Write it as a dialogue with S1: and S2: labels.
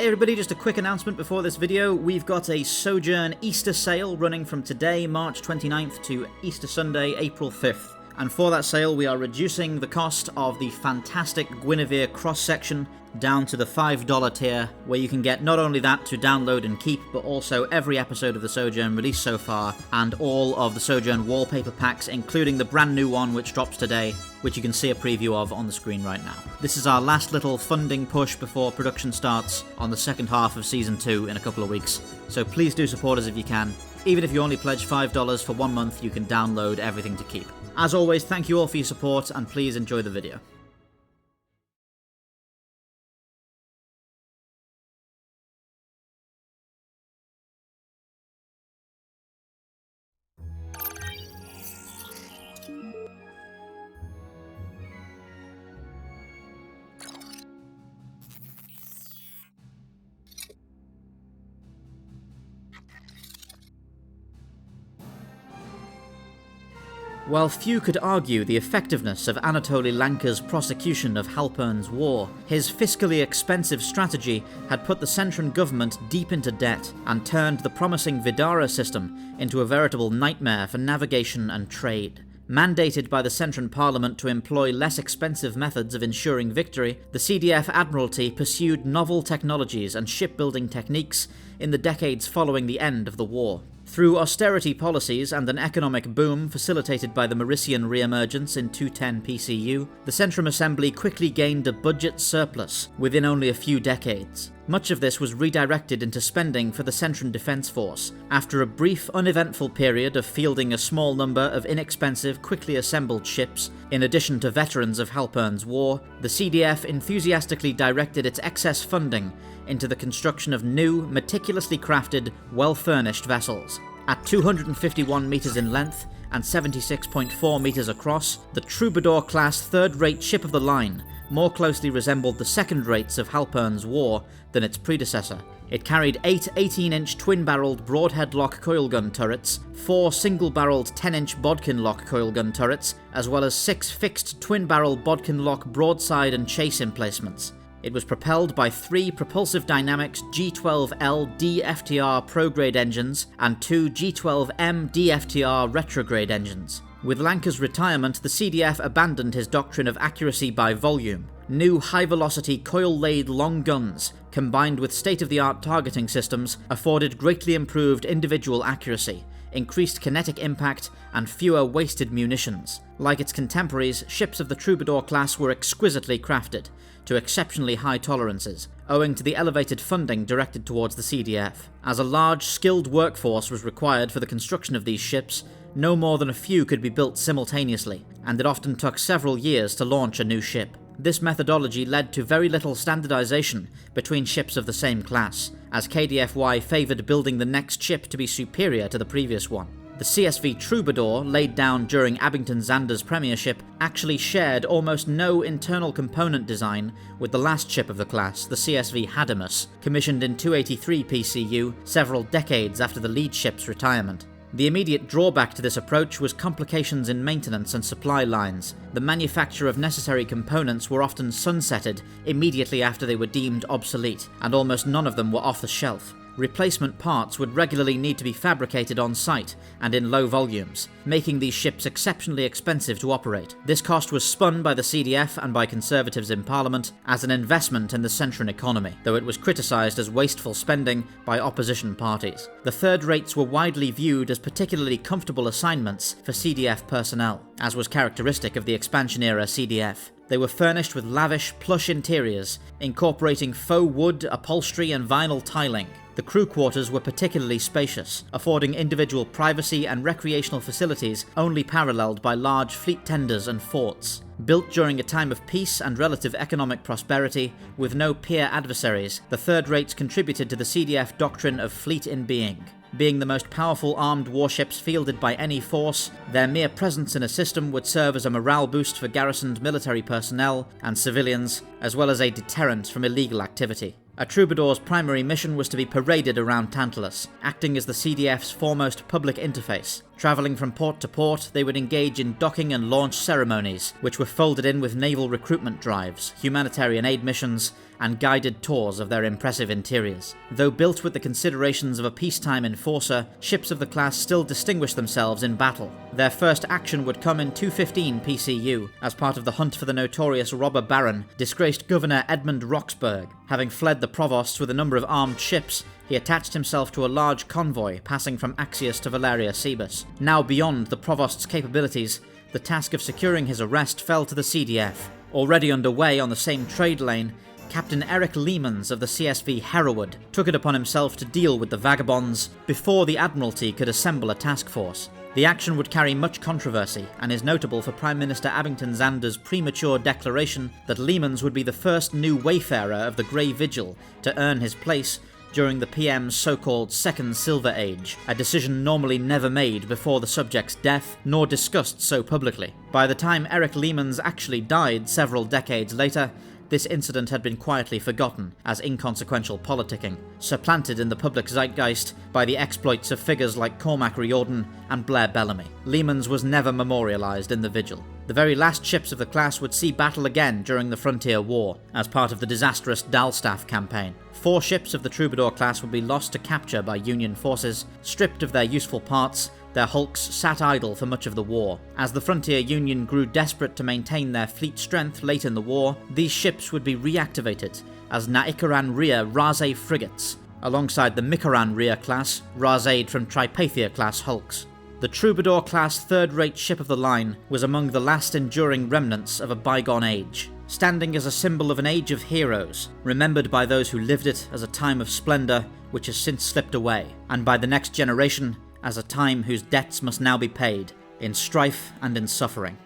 S1: Hey everybody, just a quick announcement before this video. We've got a Sojourn Easter sale running from today, March 29th to Easter Sunday, April 5th. And for that sale, we are reducing the cost of the fantastic Guinevere cross-section down to the $5 tier, where you can get not only that to download and keep, but also every episode of the Sojourn released so far, and all of the Sojourn wallpaper packs, including the brand new one which drops today, which you can see a preview of on the screen right now. This is our last little funding push before production starts on the second half of Season 2 in a couple of weeks, so please do support us if you can. Even if you only pledge $5 for 1 month, you can download everything to keep. As always, thank you all for your support, and please enjoy the video. While few could argue the effectiveness of Anatoly Lanka's prosecution of Halpern's war, his fiscally expensive strategy had put the Centran government deep into debt and turned the promising Vidara system into a veritable nightmare for navigation and trade. Mandated by the Centran Parliament to employ less expensive methods of ensuring victory, the CDF Admiralty pursued novel technologies and shipbuilding techniques in the decades following the end of the war. Through austerity policies and an economic boom facilitated by the Mauritian re-emergence in 210 PCU, the Centrum Assembly quickly gained a budget surplus within only a few decades. Much of this was redirected into spending for the Centran Defence Force. After a brief, uneventful period of fielding a small number of inexpensive, quickly assembled ships, in addition to veterans of Halpern's war, the CDF enthusiastically directed its excess funding into the construction of new, meticulously crafted, well-furnished vessels. At 251 metres in length and 76.4 metres across, the Troubadour Class Third-Rate Ship of the line more closely resembled the second rates of Halpern's war than its predecessor. It carried 8 18-inch twin-barrelled broadhead-lock coilgun turrets, 4 single-barrelled 10-inch bodkin-lock coilgun turrets, as well as 6 fixed twin-barrel bodkin-lock broadside and chase emplacements. It was propelled by 3 Propulsive Dynamics G12L DFTR prograde engines and 2 G12M DFTR retrograde engines. With Lanka's retirement, the CDF abandoned his doctrine of accuracy by volume. New high-velocity coil-laid long guns, combined with state-of-the-art targeting systems, afforded greatly improved individual accuracy, increased kinetic impact, and fewer wasted munitions. Like its contemporaries, ships of the Troubadour class were exquisitely crafted, to exceptionally high tolerances, owing to the elevated funding directed towards the CDF. As a large, skilled workforce was required for the construction of these ships, no more than a few could be built simultaneously, and it often took several years to launch a new ship. This methodology led to very little standardization between ships of the same class, as KDFY favored building the next ship to be superior to the previous one. The CSV Troubadour, laid down during Abington Zander's premiership, actually shared almost no internal component design with the last ship of the class, the CSV Hadamus, commissioned in 283 PCU, several decades after the lead ship's retirement. The immediate drawback to this approach was complications in maintenance and supply lines. The manufacture of necessary components were often sunsetted immediately after they were deemed obsolete, and almost none of them were off the shelf. Replacement parts would regularly need to be fabricated on site and in low volumes, making these ships exceptionally expensive to operate. This cost was spun by the CDF and by Conservatives in Parliament as an investment in the Centran economy, though it was criticised as wasteful spending by opposition parties. The third rates were widely viewed as particularly comfortable assignments for CDF personnel, as was characteristic of the expansion-era CDF. They were furnished with lavish, plush interiors, incorporating faux wood, upholstery and vinyl tiling. The crew quarters were particularly spacious, affording individual privacy and recreational facilities only paralleled by large fleet tenders and forts. Built during a time of peace and relative economic prosperity, with no peer adversaries, the third rates contributed to the CDF doctrine of fleet in being. Being the most powerful armed warships fielded by any force, their mere presence in a system would serve as a morale boost for garrisoned military personnel and civilians, as well as a deterrent from illegal activity. A Troubadour's primary mission was to be paraded around Tantalus, acting as the CDF's foremost public interface. Travelling from port to port, they would engage in docking and launch ceremonies, which were folded in with naval recruitment drives, humanitarian aid missions, and guided tours of their impressive interiors. Though built with the considerations of a peacetime enforcer, ships of the class still distinguished themselves in battle. Their first action would come in 215 PCU, as part of the hunt for the notorious robber baron, disgraced Governor Edmund Roxburgh. Having fled the provost with a number of armed ships, he attached himself to a large convoy passing from Axius to Valeria Cebus. Now beyond the provost's capabilities, the task of securing his arrest fell to the CDF. Already underway on the same trade lane, Captain Eric Leemans of the CSV Hereward took it upon himself to deal with the vagabonds before the Admiralty could assemble a task force. The action would carry much controversy and is notable for Prime Minister Abington Zander's premature declaration that Leemans would be the first new wayfarer of the Grey Vigil to earn his place during the PM's so-called Second Silver Age, a decision normally never made before the subject's death, nor discussed so publicly. By the time Eric Leemans actually died several decades later, this incident had been quietly forgotten as inconsequential politicking, supplanted in the public zeitgeist by the exploits of figures like Cormac Riordan and Blair Bellamy. Leemans was never memorialised in the Vigil. The very last ships of the class would see battle again during the Frontier War, as part of the disastrous Dalstaff campaign. 4 ships of the Troubadour class would be lost to capture by Union forces, stripped of their useful parts. Their hulks sat idle for much of the war. As the Frontier Union grew desperate to maintain their fleet strength late in the war, these ships would be reactivated as Naikaran Rhea Razé frigates, alongside the Mikaran Rhea class, Razade from Tripathia class hulks. The Troubadour Class Third-Rate Ship of the line was among the last enduring remnants of a bygone age, standing as a symbol of an age of heroes, remembered by those who lived it as a time of splendour which has since slipped away, and by the next generation as a time whose debts must now be paid, in strife and in suffering.